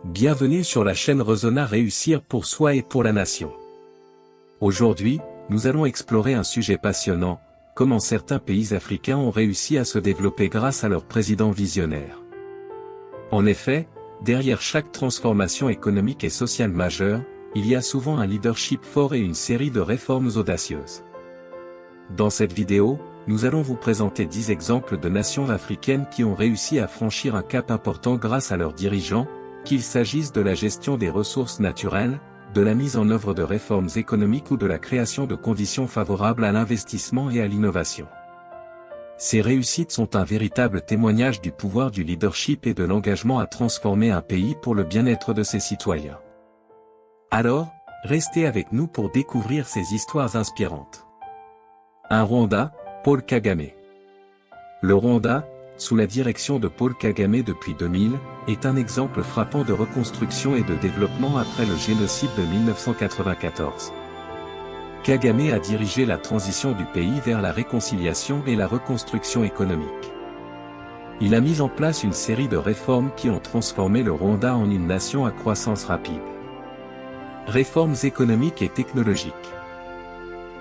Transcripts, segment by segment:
Bienvenue sur la chaîne Rezona Réussir pour soi et pour la nation. Aujourd'hui, nous allons explorer un sujet passionnant, comment certains pays africains ont réussi à se développer grâce à leurs présidents visionnaires. En effet, derrière chaque transformation économique et sociale majeure, il y a souvent un leadership fort et une série de réformes audacieuses. Dans cette vidéo, nous allons vous présenter 10 exemples de nations africaines qui ont réussi à franchir un cap important grâce à leurs dirigeants, qu'il s'agisse de la gestion des ressources naturelles, de la mise en œuvre de réformes économiques ou de la création de conditions favorables à l'investissement et à l'innovation. Ces réussites sont un véritable témoignage du pouvoir du leadership et de l'engagement à transformer un pays pour le bien-être de ses citoyens. Alors, restez avec nous pour découvrir ces histoires inspirantes. Un Rwanda, Paul Kagame. Le Rwanda, sous la direction de Paul Kagame depuis 2000, est un exemple frappant de reconstruction et de développement après le génocide de 1994. Kagame a dirigé la transition du pays vers la réconciliation et la reconstruction économique. Il a mis en place une série de réformes qui ont transformé le Rwanda en une nation à croissance rapide. Réformes économiques et technologiques.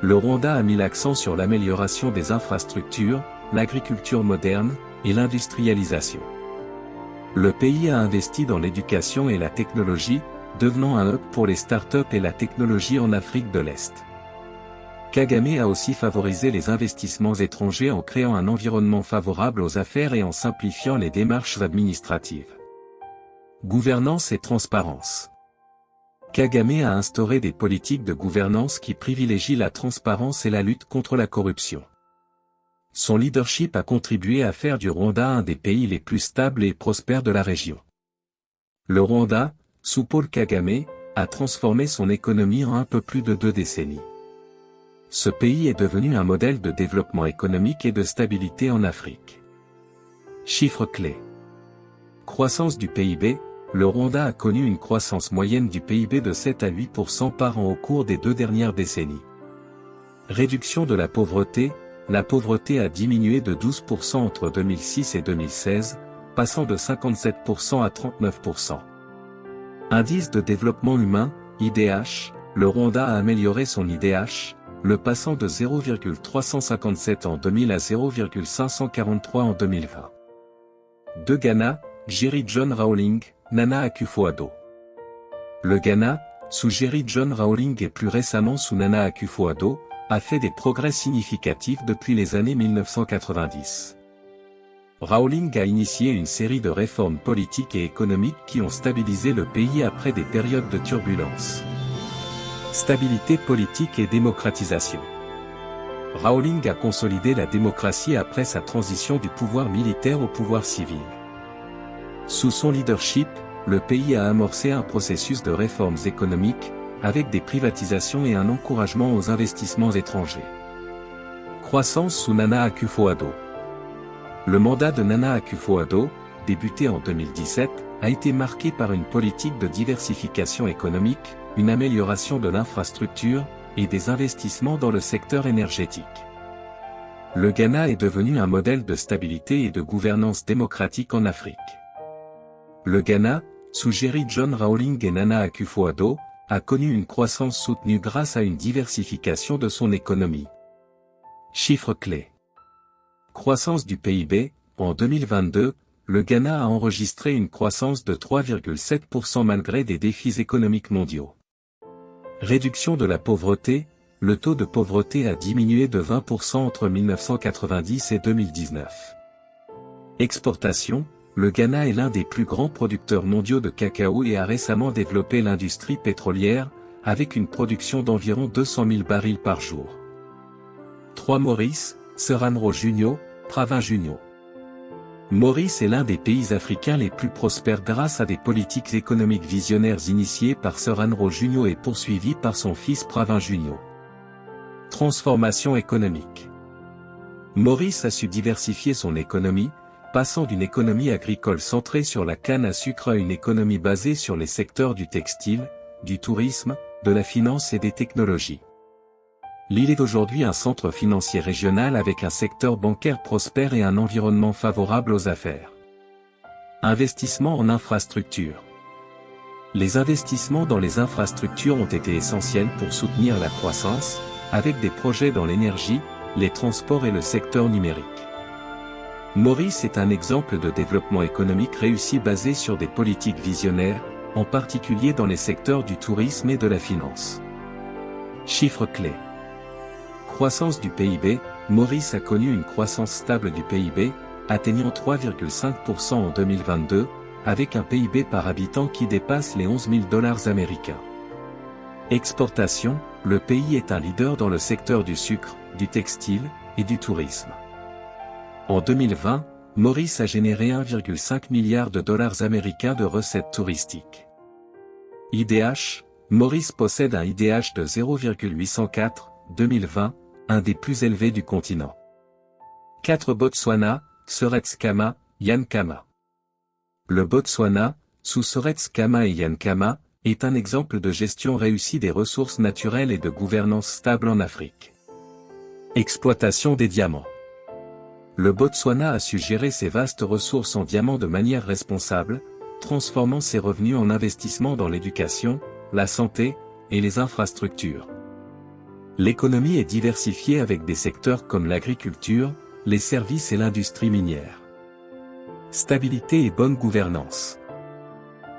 Le Rwanda a mis l'accent sur l'amélioration des infrastructures, l'agriculture moderne, et l'industrialisation. Le pays a investi dans l'éducation et la technologie, devenant un hub pour les startups et la technologie en Afrique de l'Est. Kagame a aussi favorisé les investissements étrangers en créant un environnement favorable aux affaires et en simplifiant les démarches administratives. Gouvernance et transparence. Kagame a instauré des politiques de gouvernance qui privilégient la transparence et la lutte contre la corruption. Son leadership a contribué à faire du Rwanda un des pays les plus stables et prospères de la région. Le Rwanda, sous Paul Kagame, a transformé son économie en un peu plus de 2 décennies. Ce pays est devenu un modèle de développement économique et de stabilité en Afrique. Chiffres clés. Croissance du PIB, le Rwanda a connu une croissance moyenne du PIB de 7 à 8% par an au cours des 2 dernières décennies. Réduction de la pauvreté a diminué de 12% entre 2006 et 2016, passant de 57% à 39%. Indice de développement humain, IDH, le Rwanda a amélioré son IDH, le passant de 0,357 en 2000 à 0,543 en 2020. De Ghana, Jerry John Rawling, Nana Akufo-Addo. Le Ghana, sous Jerry John Rawling et plus récemment sous Nana Akufo-Addo, a fait des progrès significatifs depuis les années 1990. Rawling a initié une série de réformes politiques et économiques qui ont stabilisé le pays après des périodes de turbulence. Stabilité politique et démocratisation. Rawling a consolidé la démocratie après sa transition du pouvoir militaire au pouvoir civil. Sous son leadership, le pays a amorcé un processus de réformes économiques, avec des privatisations et un encouragement aux investissements étrangers. Croissance sous Nana Akufo-Addo. Le mandat de Nana Akufo-Addo, débuté en 2017, a été marqué par une politique de diversification économique, une amélioration de l'infrastructure, et des investissements dans le secteur énergétique. Le Ghana est devenu un modèle de stabilité et de gouvernance démocratique en Afrique. Le Ghana, sous Jerry John Rawling et Nana Akufo-Addo, a connu une croissance soutenue grâce à une diversification de son économie. Chiffres clés. Croissance du PIB, en 2022, le Ghana a enregistré une croissance de 3,7% malgré des défis économiques mondiaux. Réduction de la pauvreté, le taux de pauvreté a diminué de 20% entre 1990 et 2019. Exportation, le Ghana est l'un des plus grands producteurs mondiaux de cacao et a récemment développé l'industrie pétrolière, avec une production d'environ 200 000 barils par jour. 3 Maurice, Serranro Junio, Pravin Junio. Maurice est l'un des pays africains les plus prospères grâce à des politiques économiques visionnaires initiées par Serranro Junio et poursuivies par son fils Pravin Junio. Transformation économique. Maurice a su diversifier son économie, passant d'une économie agricole centrée sur la canne à sucre à une économie basée sur les secteurs du textile, du tourisme, de la finance et des technologies. L'île est aujourd'hui un centre financier régional avec un secteur bancaire prospère et un environnement favorable aux affaires. Investissement en infrastructure. Les investissements dans les infrastructures ont été essentiels pour soutenir la croissance, avec des projets dans l'énergie, les transports et le secteur numérique. Maurice est un exemple de développement économique réussi basé sur des politiques visionnaires, en particulier dans les secteurs du tourisme et de la finance. Chiffres clés. Croissance du PIB, Maurice a connu une croissance stable du PIB, atteignant 3,5% en 2022, avec un PIB par habitant qui dépasse les 11 000 $ américains. Exportation, le pays est un leader dans le secteur du sucre, du textile, et du tourisme. En 2020, Maurice a généré 1,5 milliard de dollars américains de recettes touristiques. IDH, Maurice possède un IDH de 0,804, 2020, un des plus élevés du continent. 4 Botswana, Seretse Khama, Ian Khama. Le Botswana, sous Seretse Khama et Ian Khama, est un exemple de gestion réussie des ressources naturelles et de gouvernance stable en Afrique. Exploitation des diamants. Le Botswana a su gérer ses vastes ressources en diamants de manière responsable, transformant ses revenus en investissements dans l'éducation, la santé, et les infrastructures. L'économie est diversifiée avec des secteurs comme l'agriculture, les services et l'industrie minière. Stabilité et bonne gouvernance.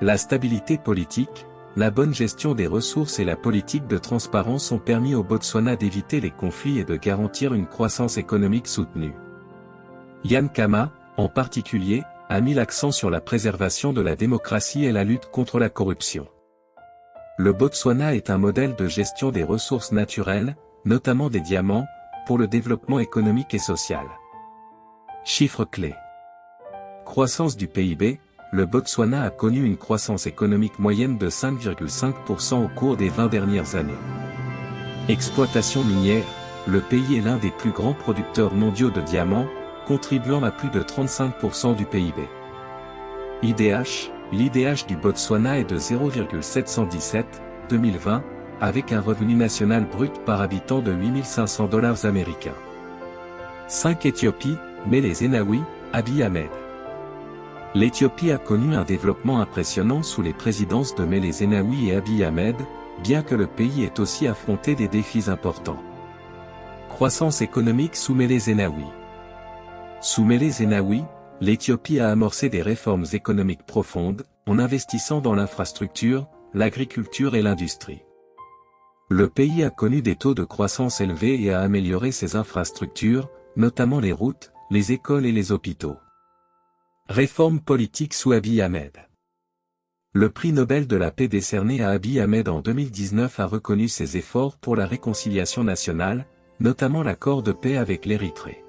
La stabilité politique, la bonne gestion des ressources et la politique de transparence ont permis au Botswana d'éviter les conflits et de garantir une croissance économique soutenue. Ian Khama, en particulier, a mis l'accent sur la préservation de la démocratie et la lutte contre la corruption. Le Botswana est un modèle de gestion des ressources naturelles, notamment des diamants, pour le développement économique et social. Chiffres clés. Croissance du PIB, le Botswana a connu une croissance économique moyenne de 5,5% au cours des 20 dernières années. Exploitation minière, le pays est l'un des plus grands producteurs mondiaux de diamants, contribuant à plus de 35% du PIB. IDH, l'IDH du Botswana est de 0,717, 2020, avec un revenu national brut par habitant de 8 500 $ américains. 5 Éthiopie, Meles Zenawi, Abiy Ahmed. L'Éthiopie a connu un développement impressionnant sous les présidences de Meles Zenawi et Abiy Ahmed, bien que le pays ait aussi affronté des défis importants. Croissance économique sous Meles Zenawi. Sous Meles Zenawi, l'Éthiopie a amorcé des réformes économiques profondes, en investissant dans l'infrastructure, l'agriculture et l'industrie. Le pays a connu des taux de croissance élevés et a amélioré ses infrastructures, notamment les routes, les écoles et les hôpitaux. Réforme politique sous Abiy Ahmed. Le prix Nobel de la paix décerné à Abiy Ahmed en 2019 a reconnu ses efforts pour la réconciliation nationale, notamment l'accord de paix avec l'Érythrée.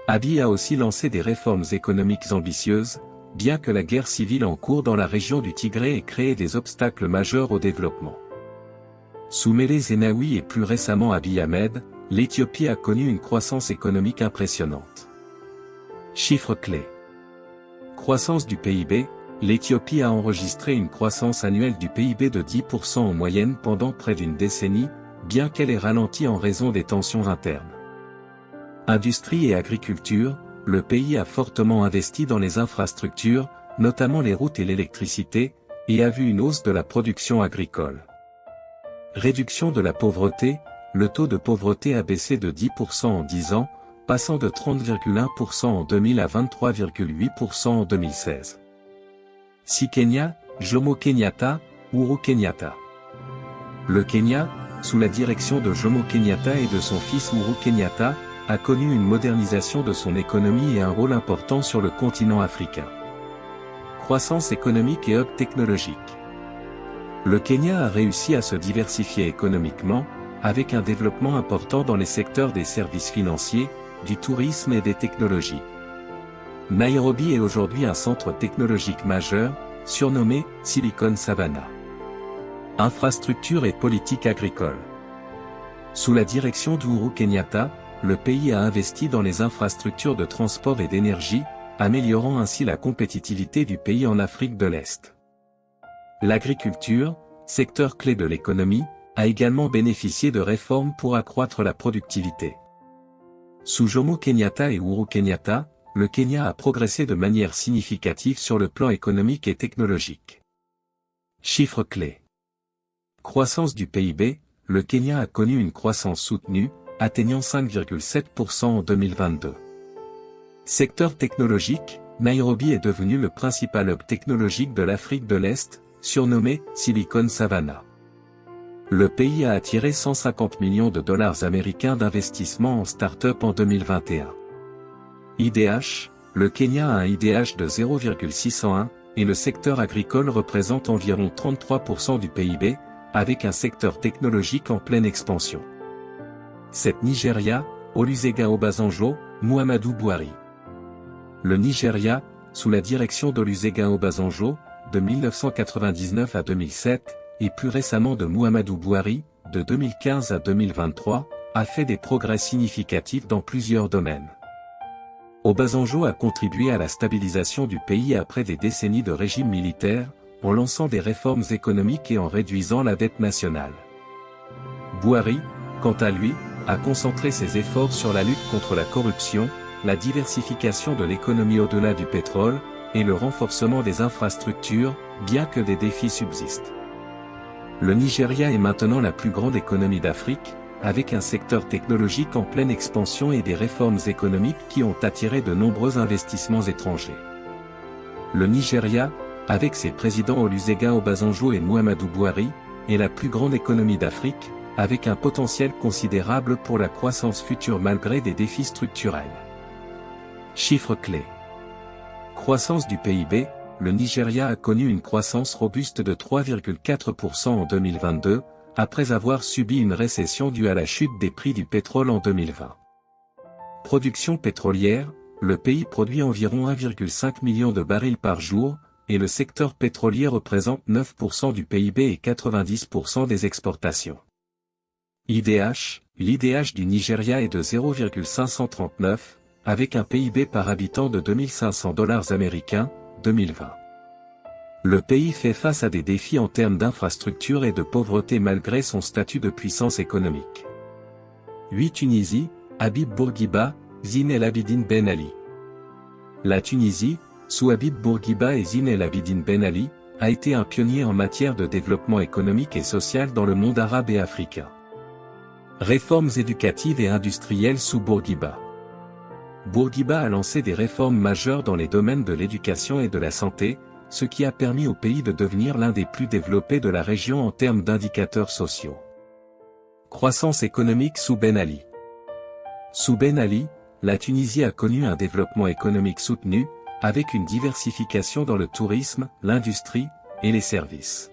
Abiy a aussi lancé des réformes économiques ambitieuses, bien que la guerre civile en cours dans la région du Tigré ait créé des obstacles majeurs au développement. Sous Meles Zenawi et plus récemment Abiy Ahmed, l'Éthiopie a connu une croissance économique impressionnante. Chiffres clés. Croissance du PIB, l'Éthiopie a enregistré une croissance annuelle du PIB de 10% en moyenne pendant près d'une décennie, bien qu'elle ait ralenti en raison des tensions internes. Industrie et agriculture, le pays a fortement investi dans les infrastructures, notamment les routes et l'électricité, et a vu une hausse de la production agricole. Réduction de la pauvreté, le taux de pauvreté a baissé de 10% en 10 ans, passant de 30,1% en 2000 à 23,8% en 2016. Si Kenya, Jomo Kenyatta, Uhuru Kenyatta. Le Kenya, sous la direction de Jomo Kenyatta et de son fils Uhuru Kenyatta, a connu une modernisation de son économie et un rôle important sur le continent africain. Croissance économique et hub technologique. Le Kenya a réussi à se diversifier économiquement, avec un développement important dans les secteurs des services financiers, du tourisme et des technologies. Nairobi est aujourd'hui un centre technologique majeur, surnommé Silicon Savannah. Infrastructure et politique agricole. Sous la direction d'Uhuru Kenyatta, le pays a investi dans les infrastructures de transport et d'énergie, améliorant ainsi la compétitivité du pays en Afrique de l'Est. L'agriculture, secteur clé de l'économie, a également bénéficié de réformes pour accroître la productivité. Sous Jomo Kenyatta et Uhuru Kenyatta, le Kenya a progressé de manière significative sur le plan économique et technologique. Chiffres clés. Croissance du PIB, le Kenya a connu une croissance soutenue, atteignant 5,7% en 2022. Secteur technologique, Nairobi est devenu le principal hub technologique de l'Afrique de l'Est, surnommé Silicon Savannah. Le pays a attiré 150 millions de dollars américains d'investissement en start-up en 2021. IDH, le Kenya a un IDH de 0,601, et le secteur agricole représente environ 33% du PIB, avec un secteur technologique en pleine expansion. 7 Nigeria, Olusegun Obasanjo, Muhammadu Buhari. Le Nigeria, sous la direction d'Olusegun Obasanjo, de 1999 à 2007, et plus récemment de Muhammadu Buhari, de 2015 à 2023, a fait des progrès significatifs dans plusieurs domaines. Obasanjo a contribué à la stabilisation du pays après des décennies de régime militaire, en lançant des réformes économiques et en réduisant la dette nationale. Buhari, quant à lui, a concentré ses efforts sur la lutte contre la corruption, la diversification de l'économie au-delà du pétrole, et le renforcement des infrastructures, bien que des défis subsistent. Le Nigeria est maintenant la plus grande économie d'Afrique, avec un secteur technologique en pleine expansion et des réformes économiques qui ont attiré de nombreux investissements étrangers. Le Nigeria, avec ses présidents Olusegun Obasanjo et Muhammadu Buhari, est la plus grande économie d'Afrique, avec un potentiel considérable pour la croissance future malgré des défis structurels. Chiffres clés. Croissance du PIB, le Nigeria a connu une croissance robuste de 3,4% en 2022, après avoir subi une récession due à la chute des prix du pétrole en 2020. Production pétrolière, le pays produit environ 1,5 million de barils par jour, et le secteur pétrolier représente 9% du PIB et 90% des exportations. IDH, l'IDH du Nigeria est de 0,539, avec un PIB par habitant de 2500 dollars américains, 2020. Le pays fait face à des défis en termes d'infrastructures et de pauvreté malgré son statut de puissance économique. 8 Tunisie, Habib Bourguiba, Zine El Abidine Ben Ali. La Tunisie, sous Habib Bourguiba et Zine El Abidine Ben Ali, a été un pionnier en matière de développement économique et social dans le monde arabe et africain. Réformes éducatives et industrielles sous Bourguiba. Bourguiba a lancé des réformes majeures dans les domaines de l'éducation et de la santé, ce qui a permis au pays de devenir l'un des plus développés de la région en termes d'indicateurs sociaux. Croissance économique sous Ben Ali. Sous Ben Ali, la Tunisie a connu un développement économique soutenu, avec une diversification dans le tourisme, l'industrie et les services.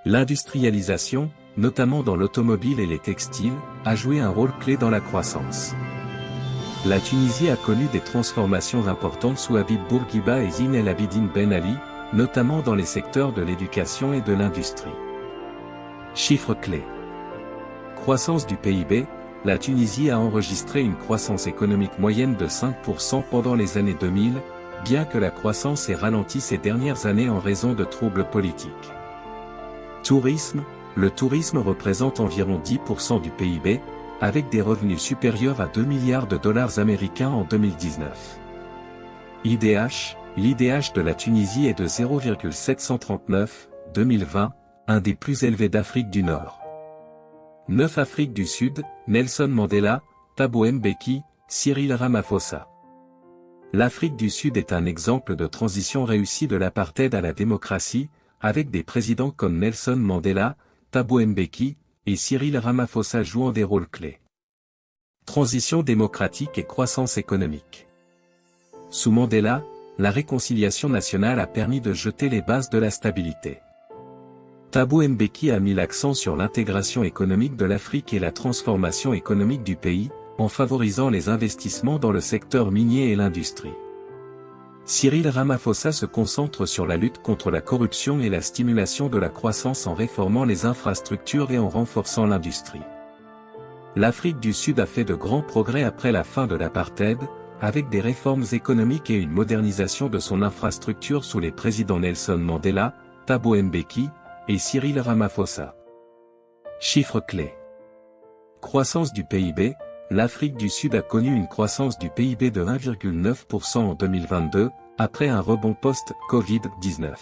L'industrialisation, notamment dans l'automobile et les textiles, a joué un rôle clé dans la croissance. La Tunisie a connu des transformations importantes sous Habib Bourguiba et Zine El Abidine Ben Ali, notamment dans les secteurs de l'éducation et de l'industrie. Chiffres clés. Croissance du PIB, la Tunisie a enregistré une croissance économique moyenne de 5% pendant les années 2000, bien que la croissance ait ralenti ces dernières années en raison de troubles politiques. Tourisme, le tourisme représente environ 10% du PIB, avec des revenus supérieurs à 2 milliards de dollars américains en 2019. IDH, l'IDH de la Tunisie est de 0,739, 2020, un des plus élevés d'Afrique du Nord. 9 Afrique du Sud, Nelson Mandela, Thabo Mbeki, Cyril Ramaphosa. L'Afrique du Sud est un exemple de transition réussie de l'apartheid à la démocratie, avec des présidents comme Nelson Mandela, Thabo Mbeki, et Cyril Ramaphosa jouant des rôles clés. Transition démocratique et croissance économique. Sous Mandela, la réconciliation nationale a permis de jeter les bases de la stabilité. Thabo Mbeki a mis l'accent sur l'intégration économique de l'Afrique et la transformation économique du pays, en favorisant les investissements dans le secteur minier et l'industrie. Cyril Ramaphosa se concentre sur la lutte contre la corruption et la stimulation de la croissance en réformant les infrastructures et en renforçant l'industrie. L'Afrique du Sud a fait de grands progrès après la fin de l'apartheid, avec des réformes économiques et une modernisation de son infrastructure sous les présidents Nelson Mandela, Thabo Mbeki, et Cyril Ramaphosa. Chiffres clés. Croissance du PIB, l'Afrique du Sud a connu une croissance du PIB de 1,9% en 2022, après un rebond post-Covid-19.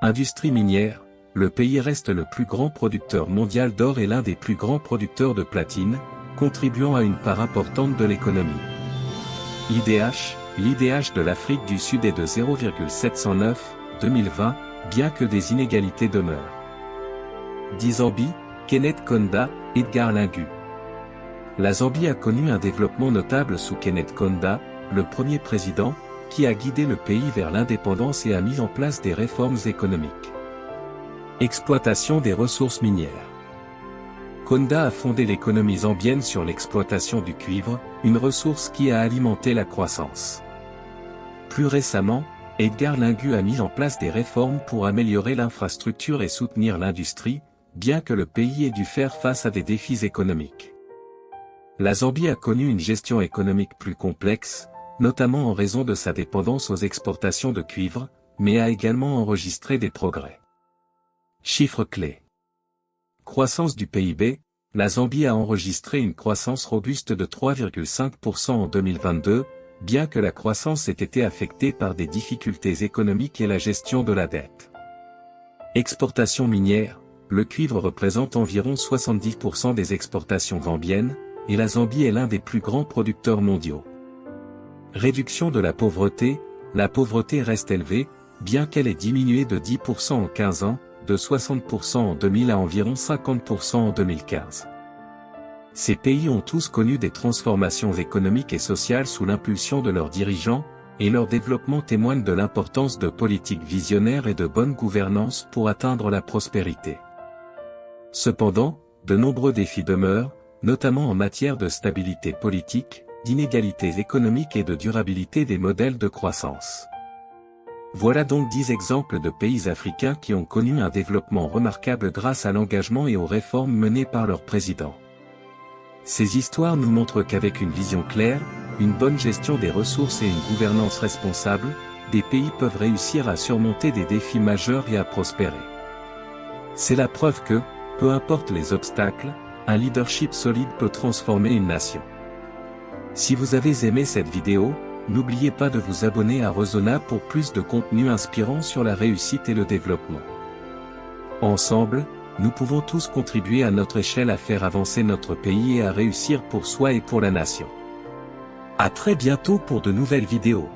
Industrie minière, le pays reste le plus grand producteur mondial d'or et l'un des plus grands producteurs de platine, contribuant à une part importante de l'économie. L'IDH de l'Afrique du Sud est de 0,709, 2020, bien que des inégalités demeurent. Zambie, Kenneth Kaunda, Edgar Lungu. La Zambie a connu un développement notable sous Kenneth Kaunda, le premier président, qui a guidé le pays vers l'indépendance et a mis en place des réformes économiques. Exploitation des ressources minières. Kaunda a fondé l'économie zambienne sur l'exploitation du cuivre, une ressource qui a alimenté la croissance. Plus récemment, Edgar Lungu a mis en place des réformes pour améliorer l'infrastructure et soutenir l'industrie, bien que le pays ait dû faire face à des défis économiques. La Zambie a connu une gestion économique plus complexe, notamment en raison de sa dépendance aux exportations de cuivre, mais a également enregistré des progrès. Chiffres clés. Croissance du PIB, la Zambie a enregistré une croissance robuste de 3,5% en 2022, bien que la croissance ait été affectée par des difficultés économiques et la gestion de la dette. Exportation minière, le cuivre représente environ 70% des exportations zambiennes, et la Zambie est l'un des plus grands producteurs mondiaux. Réduction de la pauvreté reste élevée, bien qu'elle ait diminué de 10% en 15 ans, de 60% en 2000 à environ 50% en 2015. Ces pays ont tous connu des transformations économiques et sociales sous l'impulsion de leurs dirigeants, et leur développement témoigne de l'importance de politiques visionnaires et de bonne gouvernance pour atteindre la prospérité. Cependant, de nombreux défis demeurent, notamment en matière de stabilité politique, d'inégalités économiques et de durabilité des modèles de croissance. Voilà donc 10 exemples de pays africains qui ont connu un développement remarquable grâce à l'engagement et aux réformes menées par leurs présidents. Ces histoires nous montrent qu'avec une vision claire, une bonne gestion des ressources et une gouvernance responsable, des pays peuvent réussir à surmonter des défis majeurs et à prospérer. C'est la preuve que, peu importe les obstacles, un leadership solide peut transformer une nation. Si vous avez aimé cette vidéo, n'oubliez pas de vous abonner à Rezona pour plus de contenu inspirant sur la réussite et le développement. Ensemble, nous pouvons tous contribuer à notre échelle à faire avancer notre pays et à réussir pour soi et pour la nation. À très bientôt pour de nouvelles vidéos.